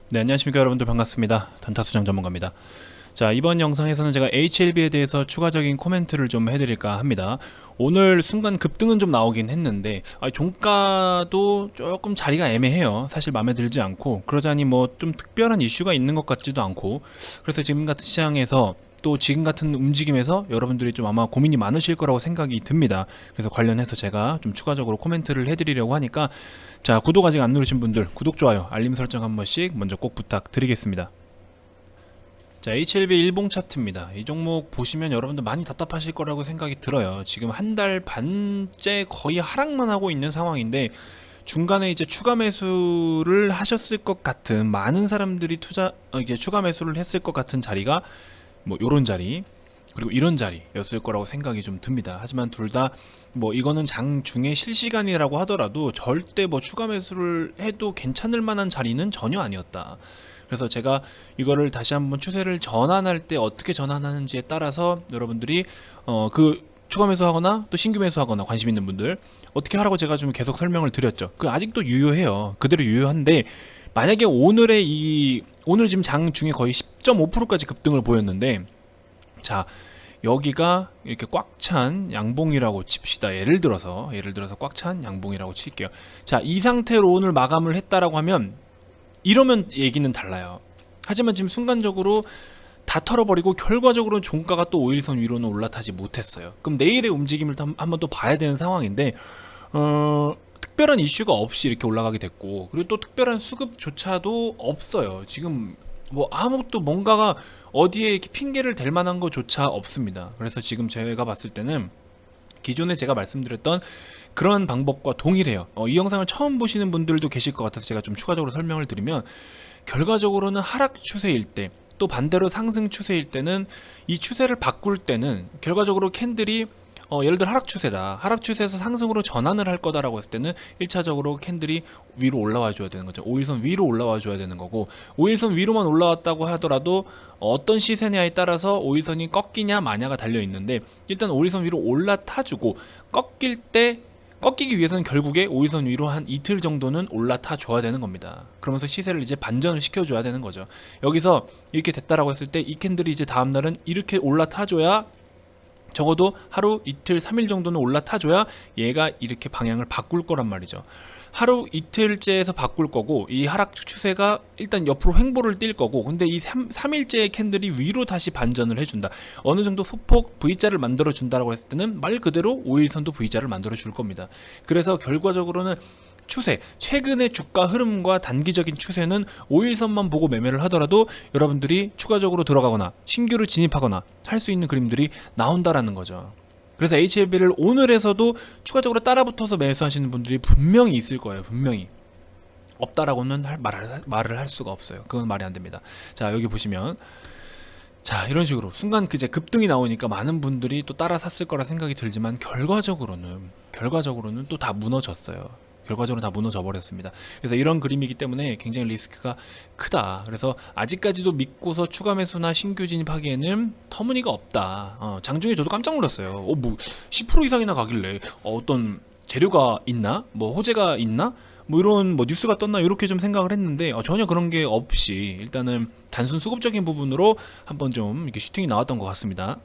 네, 안녕하십니까 여러분들, 반갑습니다. 단타수장 전문가입니다. 자, 이번 영상에서는 제가 HLB에 대해서 추가적인 코멘트를 좀 해드릴까 합니다. 오늘 순간 급등은 좀 나오긴 했는데 종가도 조금 자리가 애매해요. 사실 마음에 들지 않고, 그러자니 뭐 좀 특별한 이슈가 있는 것 같지도 않고, 그래서 지금 같은 시장에서 또 지금 같은 움직임에서 여러분들이 좀 아마 고민이 많으실 거라고 생각이 듭니다. 그래서 관련해서 제가 좀 추가적으로 코멘트를 해드리려고 하니까, 자, 구독 아직 안 누르신 분들 구독, 좋아요, 알림 설정 한 번씩 먼저 꼭 부탁드리겠습니다. 자, HLB 일봉 차트입니다. 이 종목 보시면 여러분들 많이 답답하실 거라고 생각이 들어요. 지금 한 달 반째 거의 하락만 하고 있는 상황인데, 중간에 이제 추가 매수를 하셨을 것 같은, 많은 사람들이 이제 추가 매수를 했을 것 같은 자리가 뭐 요런 자리, 그리고 이런 자리였을 거라고 생각이 좀 듭니다. 하지만 둘 다 뭐 이거는 장중에 실시간이라고 하더라도 절대 뭐 추가 매수를 해도 괜찮을 만한 자리는 전혀 아니었다. 그래서 제가 이거를 다시 한번 추세를 전환할 때 어떻게 전환하는지에 따라서 여러분들이 그 추가 매수하거나 또 신규 매수하거나 관심 있는 분들 어떻게 하라고 제가 좀 계속 설명을 드렸죠. 그 아직도 유효해요. 그대로 유효한데, 만약에 오늘 지금 장중에 거의 10.5%까지 급등을 보였는데, 자, 여기가 이렇게 꽉 찬 양봉이라고 칩시다. 예를 들어서 꽉 찬 양봉이라고 칠게요. 자, 이 상태로 오늘 마감을 했다라고 하면, 이러면 얘기는 달라요. 하지만 지금 순간적으로 다 털어버리고 결과적으로는 종가가 또 5일선 위로는 올라타지 못했어요. 그럼 내일의 움직임을 한번 또 봐야 되는 상황인데, 특별한 이슈가 없이 이렇게 올라가게 됐고, 그리고 또 특별한 수급조차도 없어요. 지금 뭐 아무것도 뭔가가 어디에 이렇게 핑계를 댈 만한 것조차 없습니다. 그래서 지금 제가 봤을 때는 기존에 제가 말씀드렸던 그런 방법과 동일해요. 이 영상을 처음 보시는 분들도 계실 것 같아서 제가 좀 추가적으로 설명을 드리면, 결과적으로는 하락 추세일 때, 또 반대로 상승 추세일 때는, 이 추세를 바꿀 때는 결과적으로 캔들이 예를 들어 하락 추세다, 하락 추세에서 상승으로 전환을 할 거다라고 했을 때는 1차적으로 캔들이 위로 올라와 줘야 되는 거죠. 5일선 위로 올라와 줘야 되는 거고, 5일선 위로만 올라왔다고 하더라도 어떤 시세냐에 따라서 5일선이 꺾이냐 마냐가 달려 있는데, 일단 5일선 위로 올라타주고, 꺾이기 위해서는 결국에 5일선 위로 한 이틀 정도는 올라타 줘야 되는 겁니다. 그러면서 시세를 이제 반전을 시켜줘야 되는 거죠. 여기서 이렇게 됐다라고 했을 때 이 캔들이 이제 다음날은 이렇게 올라타 줘야, 적어도 하루 이틀 3일 정도는 올라타줘야 얘가 이렇게 방향을 바꿀 거란 말이죠. 하루 이틀째에서 바꿀 거고, 이 하락 추세가 일단 옆으로 횡보를 뛸 거고, 근데 이 3일째의 캔들이 위로 다시 반전을 해준다, 어느 정도 소폭 V자를 만들어 준다라고 했을 때는 말 그대로 5일선도 V자를 만들어 줄 겁니다. 그래서 결과적으로는 추세, 최근의 주가 흐름과 단기적인 추세는 5일선만 보고 매매를 하더라도 여러분들이 추가적으로 들어가거나 신규를 진입하거나 할 수 있는 그림들이 나온다라는 거죠. 그래서 HLB를 오늘에서도 추가적으로 따라붙어서 매수하시는 분들이 분명히 있을 거예요. 분명히. 없다라고는 말을 할 수가 없어요. 그건 말이 안 됩니다. 자, 여기 보시면, 자, 이런 식으로 순간 그제 급등이 나오니까 많은 분들이 또 따라 샀을 거라 생각이 들지만, 결과적으로는 또 다 무너졌어요. 결과적으로 다 무너져 버렸습니다. 그래서 이런 그림이기 때문에 굉장히 리스크가 크다. 그래서 아직까지도 믿고서 추가 매수나 신규 진입하기에는 터무니가 없다. 장중에 저도 깜짝 놀랐어요. 뭐 10% 이상이나 가길래 어떤 재료가 있나? 뭐 호재가 있나? 뭐 이런 뭐 뉴스가 떴나, 이렇게 좀 생각을 했는데, 전혀 그런 게 없이 일단은 단순 수급적인 부분으로 한번 좀 이렇게 슈팅이 나왔던 것 같습니다.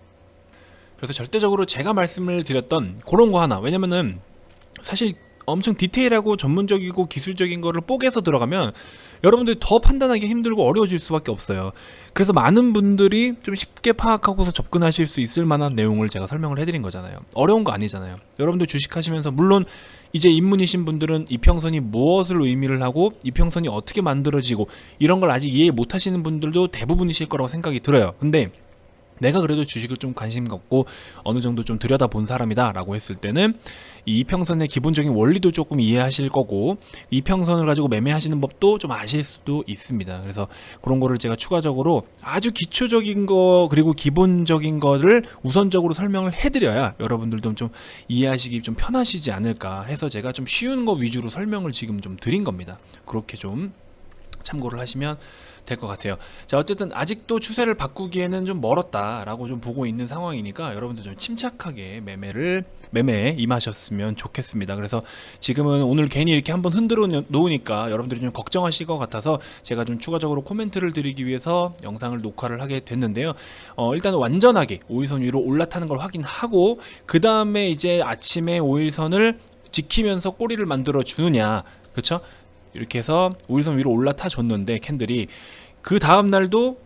그래서 절대적으로 제가 말씀을 드렸던 그런 거 하나, 왜냐면은 사실 엄청 디테일하고 전문적이고 기술적인 거를 뽀개서 들어가면 여러분들이 더 판단하기 힘들고 어려워질 수밖에 없어요. 그래서 많은 분들이 좀 쉽게 파악하고서 접근하실 수 있을 만한 내용을 제가 설명을 해드린 거잖아요. 어려운 거 아니잖아요. 여러분들 주식하시면서 물론 이제 입문이신 분들은 이평선이 무엇을 의미를 하고 이평선이 어떻게 만들어지고 이런 걸 아직 이해 못 하시는 분들도 대부분이실 거라고 생각이 들어요. 근데 내가 그래도 주식을 좀 관심 갖고 어느 정도 좀 들여다본 사람이다 라고 했을 때는, 이 이평선의 기본적인 원리도 조금 이해하실 거고, 이평선을 가지고 매매하시는 법도 좀 아실 수도 있습니다. 그래서 그런 거를 제가 추가적으로 아주 기초적인 거 그리고 기본적인 거를 우선적으로 설명을 해드려야 여러분들도 좀 이해하시기 좀 편하시지 않을까 해서 제가 좀 쉬운 거 위주로 설명을 지금 좀 드린 겁니다. 그렇게 좀 참고를 하시면 될 것 같아요. 자, 어쨌든 아직도 추세를 바꾸기에는 좀 멀었다라고 좀 보고 있는 상황이니까 여러분들 좀 침착하게 매매에 임하셨으면 좋겠습니다. 그래서 지금은 오늘 괜히 이렇게 한번 흔들어 놓으니까 여러분들이 좀 걱정하실 것 같아서 제가 좀 추가적으로 코멘트를 드리기 위해서 영상을 녹화를 하게 됐는데요. 일단 완전하게 5일선 위로 올라타는 걸 확인하고 그 다음에 이제 아침에 5일선을 지키면서 꼬리를 만들어 주느냐, 그렇죠? 이렇게 해서 5일선 위로 올라타 줬는데 캔들이 그 다음 날도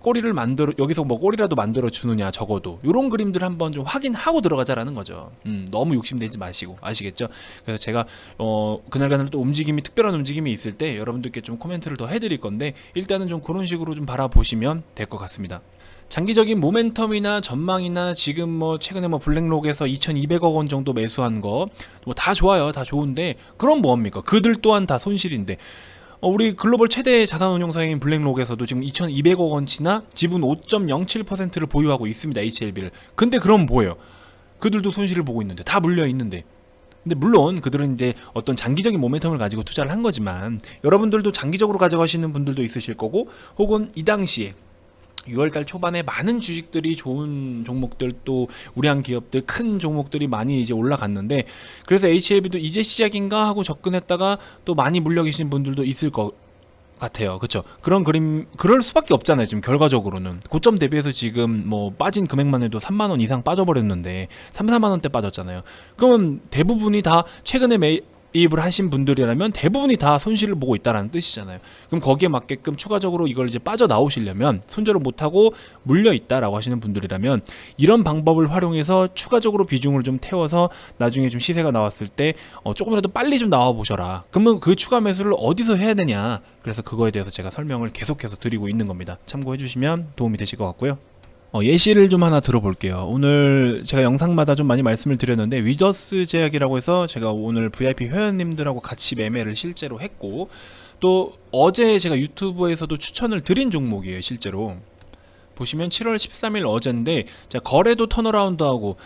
꼬리를 만들어, 여기서 뭐 꼬리라도 만들어 주느냐, 적어도 요런 그림들 한번 좀 확인하고 들어가자라는 거죠. 너무 욕심내지 마시고, 아시겠죠? 그래서 제가 그날 또 특별한 움직임이 있을 때 여러분들께 좀 코멘트를 더 해드릴 건데, 일단은 좀 그런 식으로 좀 바라보시면 될 것 같습니다. 장기적인 모멘텀이나 전망이나 지금 뭐 최근에 뭐 블랙록에서 2,200억 원 정도 매수한 거 뭐 다 좋아요, 다 좋은데 그럼 뭐합니까? 그들 또한 다 손실인데. 우리 글로벌 최대 자산운용사인 블랙록에서도 지금 2,200억 원치나 지분 5.07%를 보유하고 있습니다, HLB를. 근데 그럼 뭐예요? 그들도 손실을 보고 있는데, 다 물려 있는데. 근데 물론 그들은 이제 어떤 장기적인 모멘텀을 가지고 투자를 한 거지만, 여러분들도 장기적으로 가져가시는 분들도 있으실 거고, 혹은 이 당시에 6월달 초반에 많은 주식들이 좋은 종목들, 또 우량 기업들, 큰 종목들이 많이 이제 올라갔는데, 그래서 HLB도 이제 시작인가 하고 접근했다가 또 많이 물려 계신 분들도 있을 것 같아요. 그쵸? 그럴 수밖에 없잖아요. 지금 결과적으로는 고점 대비해서 지금 뭐 빠진 금액만 해도 3만원 이상 빠져버렸는데 3, 4만원대 빠졌잖아요. 그러면 대부분이 다 최근에 매입을 하신 분들이라면 대부분이 다 손실을 보고 있다는 뜻이잖아요. 그럼 거기에 맞게끔 추가적으로 이걸 이제 빠져나오시려면, 손절을 못하고 물려있다라고 하시는 분들이라면 이런 방법을 활용해서 추가적으로 비중을 좀 태워서 나중에 좀 시세가 나왔을 때 조금이라도 빨리 좀 나와 보셔라. 그러면 그 추가 매수를 어디서 해야 되냐, 그래서 그거에 대해서 제가 설명을 계속해서 드리고 있는 겁니다. 참고해 주시면 도움이 되실 것 같고요. 예시를 좀 하나 들어볼게요. 오늘 제가 영상마다 좀 많이 말씀을 드렸는데, 위더스 제약이라고 해서 제가 오늘 VIP 회원님들하고 같이 매매를 실제로 했고, 또 어제 제가 유튜브에서도 추천을 드린 종목이에요. 실제로 보시면 7월 13일 어제인데, 자, 거래도 턴어라운드하고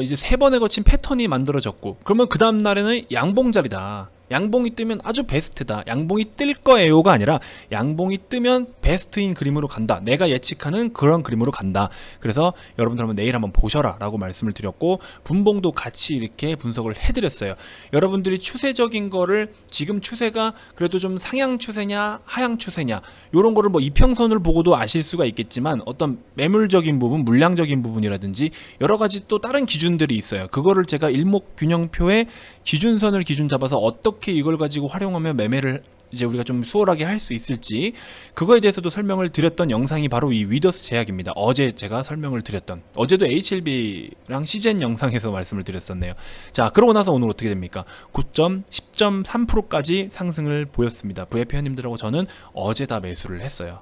이제 3번에 거친 패턴이 만들어졌고, 그러면 그 다음 날에는 양봉자리다, 양봉이 뜨면 아주 베스트다, 양봉이 뜰 거예요가 아니라 양봉이 뜨면 베스트인 그림으로 간다, 내가 예측하는 그런 그림으로 간다. 그래서 여러분들 한번 내일 한번 보셔라 라고 말씀을 드렸고, 분봉도 같이 이렇게 분석을 해드렸어요. 여러분들이 추세적인 거를, 지금 추세가 그래도 좀 상향 추세냐 하향 추세냐, 요런 거를 뭐 이평선을 보고도 아실 수가 있겠지만, 어떤 매물적인 부분, 물량적인 부분이라든지 여러 가지 또 다른 기준들이 있어요. 그거를 제가 일목균형표에 기준선을 기준 잡아서 어떻게 이걸 가지고 활용하면 매매를 이제 우리가 좀 수월하게 할 수 있을지, 그거에 대해서도 설명을 드렸던 영상이 바로 이 위더스 제약입니다. 어제 제가 설명을 드렸던, 어제도 HLB랑 시젠 영상에서 말씀을 드렸었네요. 자, 그러고 나서 오늘 어떻게 됩니까? 고점 10.3%까지 상승을 보였습니다. VIP 회원님들하고 저는 어제 다 매수를 했어요.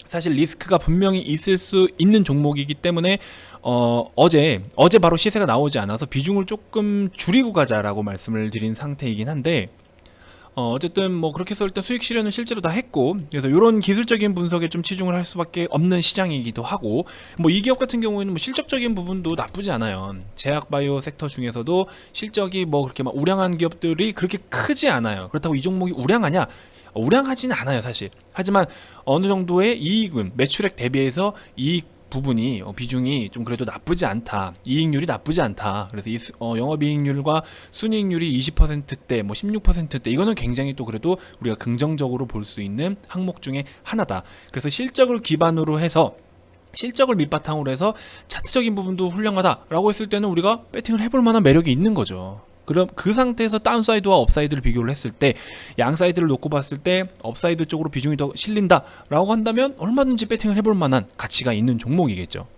사실 리스크가 분명히 있을 수 있는 종목이기 때문에 어제 바로 시세가 나오지 않아서 비중을 조금 줄이고 가자라고 말씀을 드린 상태이긴 한데, 어쨌든 뭐 그렇게 해서 일단 수익 실현은 실제로 다 했고, 그래서 이런 기술적인 분석에 좀 치중을 할 수밖에 없는 시장이기도 하고, 뭐 이 기업 같은 경우에는 뭐 실적적인 부분도 나쁘지 않아요. 제약 바이오 섹터 중에서도 실적이 뭐 그렇게 막 우량한 기업들이 그렇게 크지 않아요. 그렇다고 이 종목이 우량하냐? 우량하지는 않아요, 사실. 하지만 어느 정도의 이익은 매출액 대비해서 이익 부분이 비중이 좀 그래도 나쁘지 않다, 이익률이 나쁘지 않다. 그래서 이 영업이익률과 순이익률이 20%대 뭐 16%대, 이거는 굉장히 또 그래도 우리가 긍정적으로 볼 수 있는 항목 중에 하나다. 그래서 실적을 기반으로 해서, 실적을 밑바탕으로 해서 차트적인 부분도 훌륭하다라고 했을 때는 우리가 배팅을 해볼 만한 매력이 있는 거죠. 그럼 그 상태에서 다운사이드와 업사이드를 비교를 했을 때, 양사이드를 놓고 봤을 때 업사이드 쪽으로 비중이 더 실린다 라고 한다면 얼마든지 배팅을 해볼 만한 가치가 있는 종목이겠죠.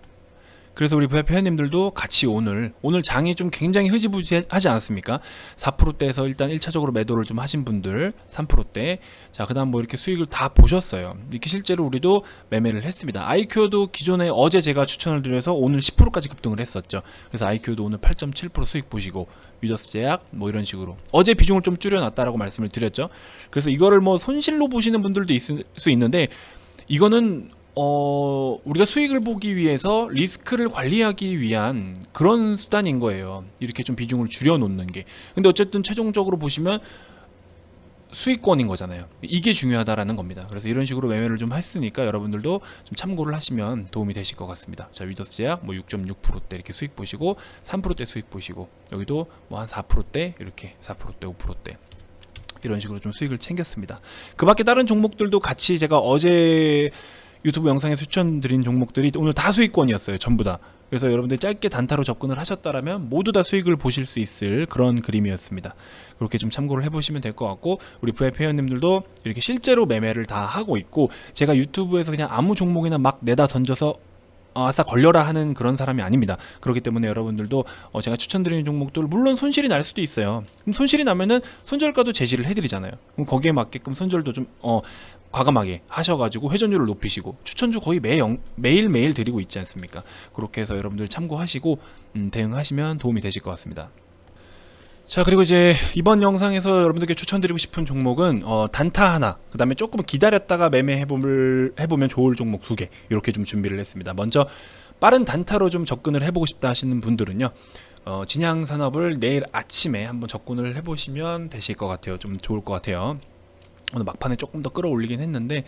그래서 우리 VIP 회원님들도 같이 오늘 장이 좀 굉장히 흐지부지하지 않았습니까? 4%대에서 일단 1차적으로 매도를 좀 하신 분들 3%대, 자, 그 다음 뭐 이렇게 수익을 다 보셨어요. 이렇게 실제로 우리도 매매를 했습니다. IQ도 기존에 어제 제가 추천을 드려서 오늘 10%까지 급등을 했었죠. 그래서 IQ도 오늘 8.7% 수익 보시고, 위더스 제약 뭐 이런 식으로 어제 비중을 좀 줄여놨다라고 말씀을 드렸죠. 그래서 이거를 뭐 손실로 보시는 분들도 있을 수 있는데, 이거는 우리가 수익을 보기 위해서 리스크를 관리하기 위한 그런 수단인 거예요. 이렇게 좀 비중을 줄여 놓는 게. 근데 어쨌든 최종적으로 보시면 수익권인 거잖아요. 이게 중요하다라는 겁니다. 그래서 이런 식으로 매매를 좀 했으니까 여러분들도 좀 참고를 하시면 도움이 되실 것 같습니다. 자, 위더스 제약 뭐 6.6%대 이렇게 수익 보시고 3%대 수익 보시고 여기도 뭐 한 4%대 이렇게 4%대 5%대 이런 식으로 좀 수익을 챙겼습니다. 그 밖에 다른 종목들도 같이 제가 어제 유튜브 영상에 추천드린 종목들이 오늘 다 수익권이었어요. 전부 다. 그래서 여러분들 짧게 단타로 접근을 하셨다라면 모두 다 수익을 보실 수 있을 그런 그림이었습니다. 그렇게 좀 참고를 해보시면 될 것 같고, 우리 VIP 회원님들도 이렇게 실제로 매매를 다 하고 있고, 제가 유튜브에서 그냥 아무 종목이나 막 내다 던져서 아싸 걸려라 하는 그런 사람이 아닙니다. 그렇기 때문에 여러분들도 제가 추천드리는 종목들 물론 손실이 날 수도 있어요. 그럼 손실이 나면은 손절가도 제시를 해드리잖아요. 그럼 거기에 맞게끔 손절도 좀 과감하게 하셔가지고 회전율을 높이시고, 추천주 거의 매일매일 드리고 있지 않습니까? 그렇게 해서 여러분들 참고하시고 대응하시면 도움이 되실 것 같습니다. 자, 그리고 이제 이번 영상에서 여러분들께 추천드리고 싶은 종목은 단타 하나, 그 다음에 조금 기다렸다가 해보면 좋을 종목 2개 이렇게 좀 준비를 했습니다. 먼저 빠른 단타로 좀 접근을 해보고 싶다 하시는 분들은요, 진양산업을 내일 아침에 한번 접근을 해보시면 되실 것 같아요. 좀 좋을 것 같아요. 오늘 막판에 조금 더 끌어올리긴 했는데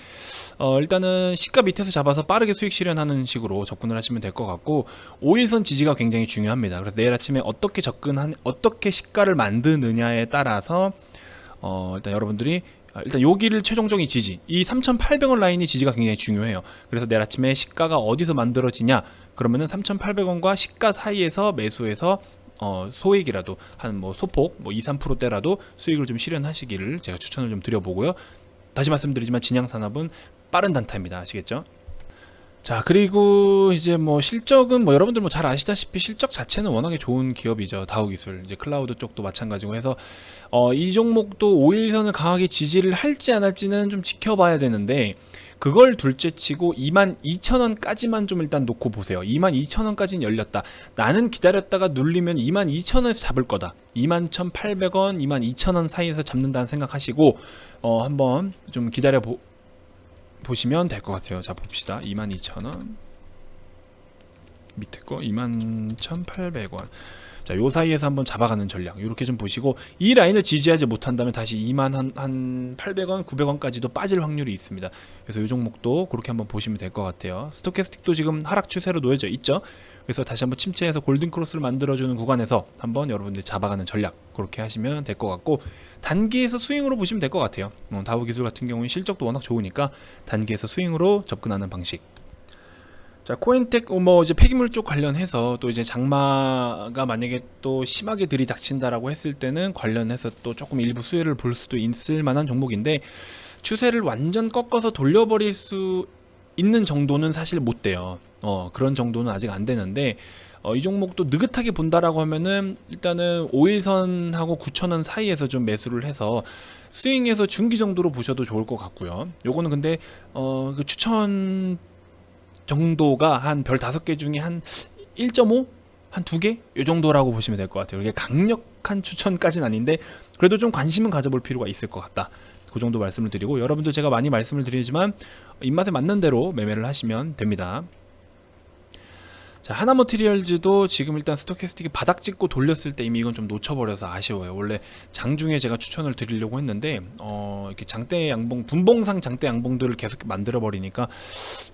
일단은 시가 밑에서 잡아서 빠르게 수익 실현하는 식으로 접근을 하시면 될 것 같고, 5일선 지지가 굉장히 중요합니다. 그래서 내일 아침에 어떻게 시가를 만드느냐에 따라서 일단 여러분들이 일단 여기를 최종적인 지지, 이 3,800원 라인이 지지가 굉장히 중요해요. 그래서 내일 아침에 시가가 어디서 만들어지냐, 그러면은 3,800원과 시가 사이에서 매수해서 소액이라도 한 뭐 소폭 뭐 2~3%대라도 수익을 좀 실현하시기를 제가 추천을 좀 드려보고요. 다시 말씀드리지만 진양산업은 빠른 단타입니다. 아시겠죠? 자, 그리고 이제 뭐 실적은 뭐 여러분들 뭐 잘 아시다시피 실적 자체는 워낙에 좋은 기업이죠. 다우기술, 이제 클라우드 쪽도 마찬가지고 해서 이 종목도 5일선을 강하게 지지를 할지 안 할지는 좀 지켜봐야 되는데, 그걸 둘째치고 22,000원까지만 좀 일단 놓고 보세요. 22,000원까지는 열렸다. 나는 기다렸다가 눌리면 22,000원에서 잡을 거다. 21,800원, 22,000원 사이에서 잡는다는 생각하시고 한번 좀 기다려 보시면 될 것 같아요. 자, 봅시다. 22,000원 밑에 거 21,800원. 자, 요 사이에서 한번 잡아가는 전략 이렇게 좀 보시고, 이 라인을 지지하지 못한다면 다시 2800원, 900원까지도 빠질 확률이 있습니다. 그래서 이 종목도 그렇게 한번 보시면 될 것 같아요. 스토캐스틱도 지금 하락 추세로 놓여져 있죠. 그래서 다시 한번 침체해서 골든 크로스를 만들어주는 구간에서 한번 여러분들이 잡아가는 전략 그렇게 하시면 될 것 같고, 단기에서 스윙으로 보시면 될 것 같아요. 다우기술 같은 경우는 실적도 워낙 좋으니까 단기에서 스윙으로 접근하는 방식. 자, 코인텍 뭐 이제 폐기물 쪽 관련해서 또 이제 장마가 만약에 또 심하게 들이닥친다라고 했을 때는 관련해서 또 조금 일부 수혜를 볼 수도 있을 만한 종목인데, 추세를 완전 꺾어서 돌려버릴 수 있는 정도는 사실 못 돼요. 그런 정도는 아직 안 되는데, 이 종목도 느긋하게 본다라고 하면은 일단은 5일선하고 9,000원 사이에서 좀 매수를 해서 스윙에서 중기 정도로 보셔도 좋을 것 같고요. 요거는 근데 그 추천 정도가 한 별 5개 중에 한 1.5? 한 2개? 이 정도라고 보시면 될 것 같아요. 이게 강력한 추천까지는 아닌데 그래도 좀 관심은 가져볼 필요가 있을 것 같다. 그 정도 말씀을 드리고, 여러분들 제가 많이 말씀을 드리지만 입맛에 맞는 대로 매매를 하시면 됩니다. 자, 하나머티리얼즈도 지금 일단 스토캐스틱이 바닥 찍고 돌렸을 때 이미 이건 좀 놓쳐버려서 아쉬워요. 원래 장중에 제가 추천을 드리려고 했는데 이렇게 장대 양봉, 분봉상 장대 양봉들을 계속 만들어 버리니까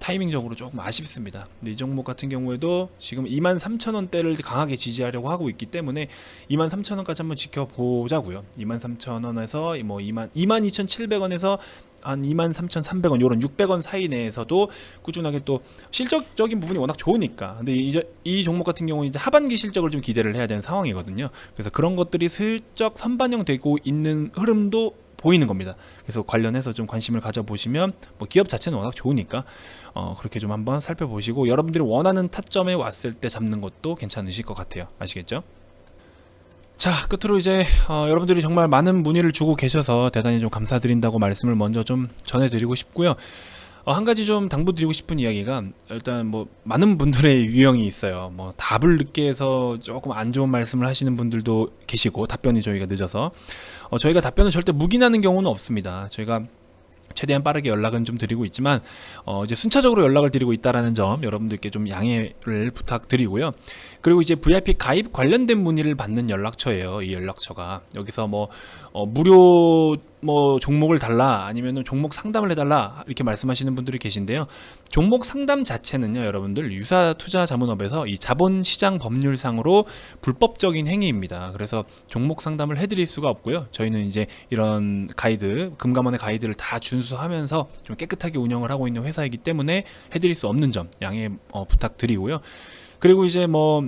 타이밍적으로 조금 아쉽습니다. 근데 이 종목 같은 경우에도 지금 23,000원대를 강하게 지지하려고 하고 있기 때문에 23,000원까지 한번 지켜보자고요. 23,000원에서 뭐 22,700원에서 한 23,300원 요런 600원 사이 내에서도 꾸준하게 또 실적적인 부분이 워낙 좋으니까. 근데 이 종목 같은 경우는 이제 하반기 실적을 좀 기대를 해야 되는 상황이거든요. 그래서 그런 것들이 슬쩍 선반영되고 있는 흐름도 보이는 겁니다. 그래서 관련해서 좀 관심을 가져보시면, 뭐 기업 자체는 워낙 좋으니까 그렇게 좀 한번 살펴보시고, 여러분들이 원하는 타점에 왔을 때 잡는 것도 괜찮으실 것 같아요. 아시겠죠? 자, 끝으로 이제 여러분들이 정말 많은 문의를 주고 계셔서 대단히 좀 감사드린다고 말씀을 먼저 좀 전해드리고 싶고요. 한 가지 좀 당부드리고 싶은 이야기가, 일단 뭐 많은 분들의 유형이 있어요. 뭐 답을 늦게 해서 조금 안 좋은 말씀을 하시는 분들도 계시고, 답변이 저희가 늦어서 저희가 답변을 절대 묵인하는 경우는 없습니다. 저희가 최대한 빠르게 연락은 좀 드리고 있지만 이제 순차적으로 연락을 드리고 있다라는 점 여러분들께 좀 양해를 부탁드리고요. 그리고 이제 VIP 가입 관련된 문의를 받는 연락처예요. 이 연락처가 여기서 뭐 무료 뭐 종목을 달라 아니면은 종목 상담을 해달라 이렇게 말씀하시는 분들이 계신데요. 종목 상담 자체는요, 여러분들 유사 투자 자문업에서 이 자본시장 법률상으로 불법적인 행위입니다. 그래서 종목 상담을 해드릴 수가 없고요. 저희는 이제 이런 가이드, 금감원의 가이드를 다 준수하면서 좀 깨끗하게 운영을 하고 있는 회사이기 때문에 해드릴 수 없는 점 양해 부탁드리고요. 그리고 이제 뭐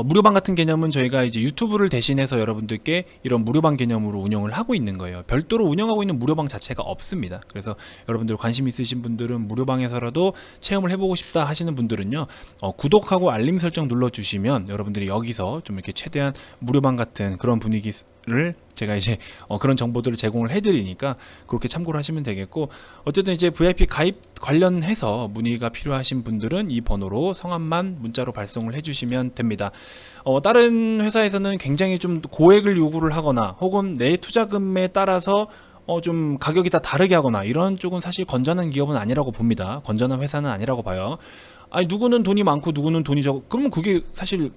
무료방 같은 개념은 저희가 이제 유튜브를 대신해서 여러분들께 이런 무료방 개념으로 운영을 하고 있는 거예요. 별도로 운영하고 있는 무료방 자체가 없습니다. 그래서 여러분들 관심 있으신 분들은 무료방에서라도 체험을 해보고 싶다 하시는 분들은요, 구독하고 알림 설정 눌러주시면 여러분들이 여기서 좀 이렇게 최대한 무료방 같은 그런 분위기를 제가 이제 그런 정보들을 제공을 해드리니까 그렇게 참고를 하시면 되겠고, 어쨌든 이제 VIP 가입 관련해서 문의가 필요하신 분들은 이 번호로 성함만 문자로 발송을 해주시면 됩니다. 다른 회사에서는 굉장히 좀 고액을 요구를 하거나 혹은 내 투자금에 따라서 좀 가격이 다 다르게 하거나 이런 쪽은 사실 건전한 기업은 아니라고 봅니다. 건전한 회사는 아니라고 봐요. 아니, 누구는 돈이 많고 누구는 돈이 적어, 그러면 그게 사실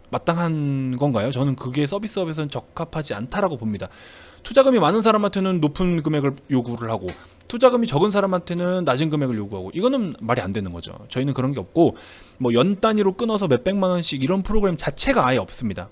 마땅한 건가요? 저는 그게 서비스업에서는 적합하지 않다라고 봅니다. 투자금이 많은 사람한테는 높은 금액을 요구를 하고 투자금이 적은 사람한테는 낮은 금액을 요구하고, 이거는 말이 안 되는 거죠. 저희는 그런 게 없고, 뭐 연 단위로 끊어서 몇백만 원씩 이런 프로그램 자체가 아예 없습니다.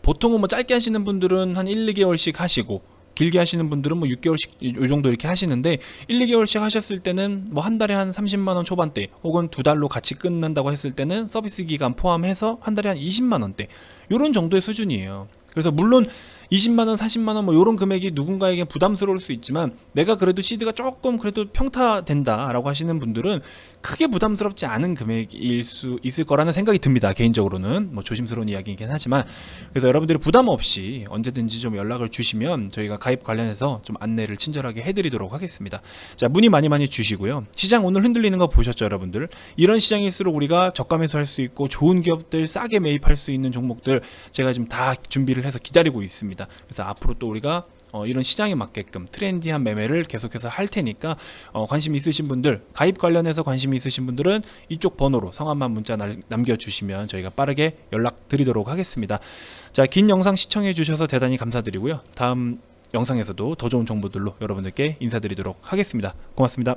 보통은 뭐 짧게 하시는 분들은 한 1, 2개월씩 하시고 길게 하시는 분들은 뭐 6개월씩 이 정도 이렇게 하시는데, 1, 2개월씩 하셨을 때는 뭐 한 달에 한 30만 원 초반대 혹은 두 달로 같이 끝난다고 했을 때는 서비스 기간 포함해서 한 달에 한 20만 원대 요런 정도의 수준이에요. 그래서 물론 20만 원, 40만 원 뭐 요런 금액이 누군가에게 부담스러울 수 있지만, 내가 그래도 시드가 조금 그래도 평타된다라고 하시는 분들은 크게 부담스럽지 않은 금액일 수 있을 거라는 생각이 듭니다. 개인적으로는 뭐 조심스러운 이야기이긴 하지만, 그래서 여러분들이 부담 없이 언제든지 좀 연락을 주시면 저희가 가입 관련해서 좀 안내를 친절하게 해드리도록 하겠습니다. 자, 문의 많이 주시고요. 시장 오늘 흔들리는 거 보셨죠, 여러분들? 이런 시장일수록 우리가 저가 매수할 수 있고 좋은 기업들 싸게 매입할 수 있는 종목들 제가 지금 다 준비를 해서 기다리고 있습니다. 그래서 앞으로 또 우리가 이런 시장에 맞게끔 트렌디한 매매를 계속해서 할 테니까, 관심 있으신 분들, 가입 관련해서 관심 있으신 분들은 이쪽 번호로 성함만 문자 남겨주시면 저희가 빠르게 연락 드리도록 하겠습니다. 자, 긴 영상 시청해 주셔서 대단히 감사드리고요. 다음 영상에서도 더 좋은 정보들로 여러분들께 인사드리도록 하겠습니다. 고맙습니다.